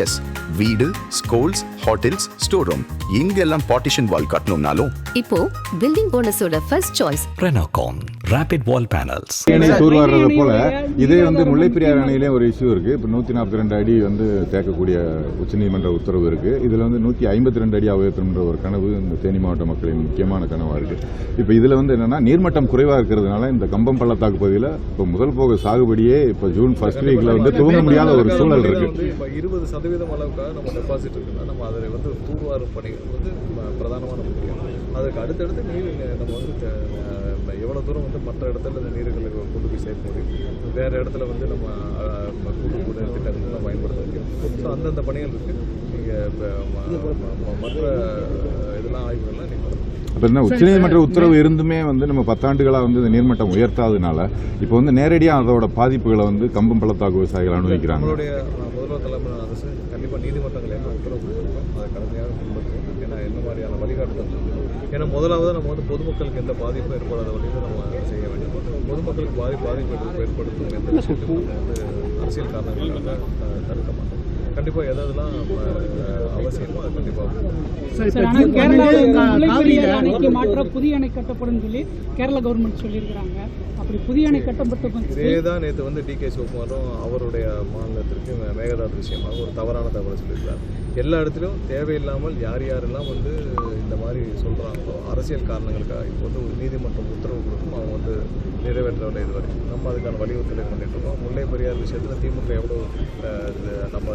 S, வீடு, schools, hotels, store room இங்கெல்லாம் partition wall கட்டணும்னாலும் இப்போ பில்டிங் போனஸோட first choice Renocon Rapid Wall Panels. தூர் வர்றது போல இதே முல்லைப்பெரியார் அணையிலே ஒரு இஷ்யூ இருக்கு. இப்போ 142 அடி தேக்கக்கூடிய உச்சநீதிமன்ற உத்தரவு இருக்கு. இதுல 152 அடி உயர்த்தணுன்ற ஒரு கனவு இந்த தேனி மாவட்ட மக்களின் முக்கியமான கனவா இருக்கு. இப்போ இதுல என்னன்னா நீர்மட்டம் குறைவா இருக்கிறதுனால இந்த கம்பம் பள்ளத்தாக்கு பகுதியில் இப்போ முதல் போக சாகுபடியே இப்போ ஜூன் ஃபர்ஸ்ட் வீக்ல துவங்க முடியாத ஒரு சூழல் இருக்கு. 20% அளவுக்காக நம்ம டெபாசிட் இருக்குன்னா நம்ம அதில் தூர்வாரும் பணிகள் பிரதானமான முக்கியம். அதுக்கு அடுத்தடுத்து நீர் நம்ம எவ்வளோ தூரம் மற்ற இடத்துல இந்த நீர்களை கொண்டு போய் சேர்க்க முடியும், வேறு இடத்துல நம்ம கூட்டு திட்டங்கள்லாம் பயன்படுத்த முடியும். ஸோ அந்தந்த பணிகள் இருக்குது. நீங்கள் மற்ற இதெல்லாம் ஆய்வுகள்லாம் நீங்கள் இப்போ என்ன உச்சநீதிமன்ற உத்தரவு இருந்துமே நம்ம 10 ஆண்டுகளாக இந்த நீர்மட்டம் உயர்த்தாததுனால இப்போ நேரடியாக அதோட பாதிப்புகளை கம்பம் பள்ளத்தாக்கு விவசாயிகள் அனுபவிக்கிறாங்க. நம்மளுடைய முதல்வர் தலைமை அரசு கண்டிப்பாக நீதிமன்றங்கள் என்ன உத்தரவு கொடுத்துருக்கோம் அதை கடுமையாக பின்பற்றுவோம். ஏன்னா என்ன மாதிரியான வழிகாட்டுதல், ஏன்னா முதலாவது நம்ம பொதுமக்களுக்கு எந்த பாதிப்பும் ஏற்படாத வழியில் நம்ம செய்ய வேண்டும். பொதுமக்களுக்கு பாதிப்பு ஏற்படுத்தும் எந்த விஷயத்தையும் அரசியல் காரணங்களுக்காக தடுக்க மாட்டோம். கண்டிப்பாக எதெல்லாம் அவசியமோ அது கண்டிப்பாக மாற்ற புதிய அணை கட்டப்படும் சொல்லி கேரள கவர்மெண்ட் சொல்லியிருக்கிறாங்க. அப்படி புதிய அணை கட்டப்பட்ட இதேதான் நேற்று டிகே சிவகுமாரும் அவருடைய மாநிலத்திற்கு மேகதாது விஷயமாக ஒரு தவறான தகவலை சொல்லியிருக்கிறார். எல்லா இடத்துலையும் தேவையில்லாமல் யாரெல்லாம் இந்த மாதிரி சொல்கிறாங்களோ அரசியல் காரணங்களுக்காக இப்போ ஒரு நீதிமன்றம் உத்தரவு கொடுக்கும் அவங்க நிறைவேற்றவில்லை. இதுவரை நம்ம அதுக்கான வலியுறுத்தலை பண்ணிட்டு இருக்கோம். முல்லை பெரியார் விஷயத்தில் திமுக எவ்வளோ நம்ம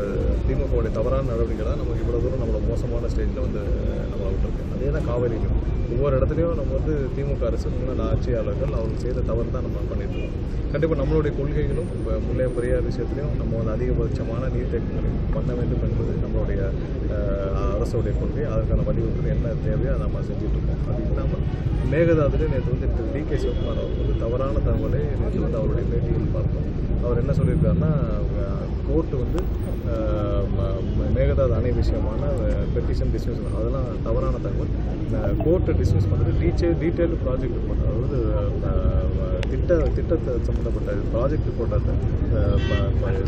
திமுகவுடைய தவறான நடவடிக்கைகளாக நமக்கு இவ்வளோ தூரம் நம்மளோட மோசமான ஸ்டேஜில் நம்மளை விட்டுருக்கு. அதே தான் காவிரியிலும் ஒவ்வொரு இடத்துலையும் நம்ம திமுக அரசு முன்னாள் ஆட்சியாளர்கள் அவங்க செய்த தவறு தான் நம்ம பண்ணிட்டு இருக்கோம். கண்டிப்பாக நம்மளுடைய கொள்கைகளும் இப்போ முல்லை பெரியார் விஷயத்துலையும் நம்ம அதிகபட்சமான நீர்த்தேக்கங்களை பண்ண வேண்டும் என்பது நம்மளுடைய அரசுடைய கொள்கை. அதற்கான வலியுறுத்தல் என்ன தேவையோ அதை நம்ம செஞ்சுட்ருக்கோம். அது இல்லாமல் மேகதாதுலேயே நேற்று டிகே சிவகுமார் அவர் தவறான தகவலை நேற்று அவருடைய பேட்டியில் பார்த்தோம். அவர் என்ன சொல்லியிருக்காருன்னா கோர்ட்டு மேகதாது அணை விஷயமான பெட்டிஷன் டிஸ்மிஸ் அதெல்லாம் தவறான தகவல். கோர்ட்டை டிஸ்மிஸ் பண்ணுறது டீட்டெயில்டு ப்ராஜெக்ட் ரிப்போர்ட், அதாவது திட்டத்தை சம்மந்தப்பட்ட ப்ராஜெக்ட் ரிப்போர்ட்டை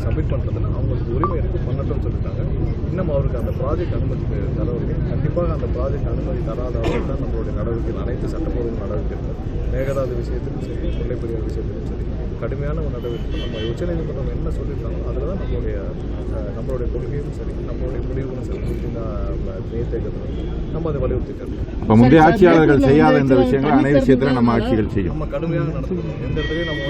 சப்மிட் பண்ணுறதுல அவங்களுக்கு உரிமை இருக்குது, பண்ணட்டும்னு சொல்லியிருக்காங்க. இன்னும் அவருக்கு அந்த ப்ராஜெக்ட் அனுமதி தரவில்லை. கண்டிப்பாக அந்த ப்ராஜெக்ட் அனுமதி தராதவர்கள் தான் நம்மளுடைய நடவடிக்கைகள் அனைத்து சட்டப்பூர்வ நடவடிக்கை இருக்கும். மேகதாது விஷயத்திலும் சரி, முல்லை பெரியார் விஷயத்திலும் சரி கடுமையான ஒரு நடவடிக்கை நம்ம உச்சநீதிமன்றம் என்ன சொல்லியிருக்காங்களோ அதில் தான் நம்மளுடைய கொள்கையும் சரி, நம்மளுடைய முடிவுகளும் சரி, நீர்த்தேக்கத்தில் நம்ம அதை வலியுறுத்திட்டு இருக்கோம். முந்தைய ஆட்சியாளர்கள் செய்யாத இந்த விஷயங்கள் அனை விஷயத்தில் நம்ம ஆட்சிகள் செய்யும். நம்ம கடுமையாக நடத்துக்கணும். எந்த இடத்துலையும் நம்ம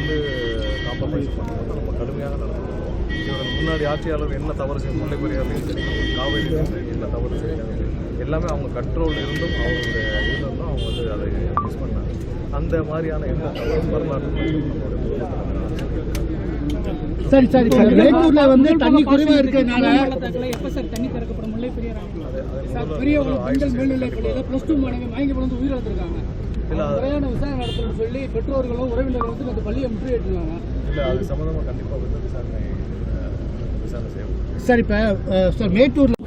காம்ப்ரமைஸ் பண்ணுவோம். நம்ம கடுமையாக நடத்துக்கணும். முன்னாடி ஆட்சியாளர் என்ன தவறு செய்யும், முல்லை பெரியார்லையும் சரி, காவிரிலையும் சரி என்ன தவறு செய்யாங்க எல்லாமே அவங்க கண்ட்ரோல் இருந்தும் அவங்களுடைய இருந்தும் அவங்க அதை மிஸ் பண்ணாங்க. அந்த மாதிரியான எந்த தவறு வரலாற்று சரி தண்ணி குறைவா இருக்கிறதுனால எப்ப சார் தண்ணி திறக்கப்படும் முல்லை பெரியார் பெரிய மேல்நிலைப்பள்ளியில் +2 மாணவி மயங்கி விழுந்து உயிரிழந்திருக்காங்க. முறையான விசாரணை நடத்தணும்னு சொல்லி பெற்றோர்களும் உறவினர்களும் அந்த பள்ளியை முற்றுகையிட்டிருக்காங்க. இல்லை அது சம்மந்தமாக கண்டிப்பாக விசாரணை செய்யணும். சார் இப்போ மேட்டூர்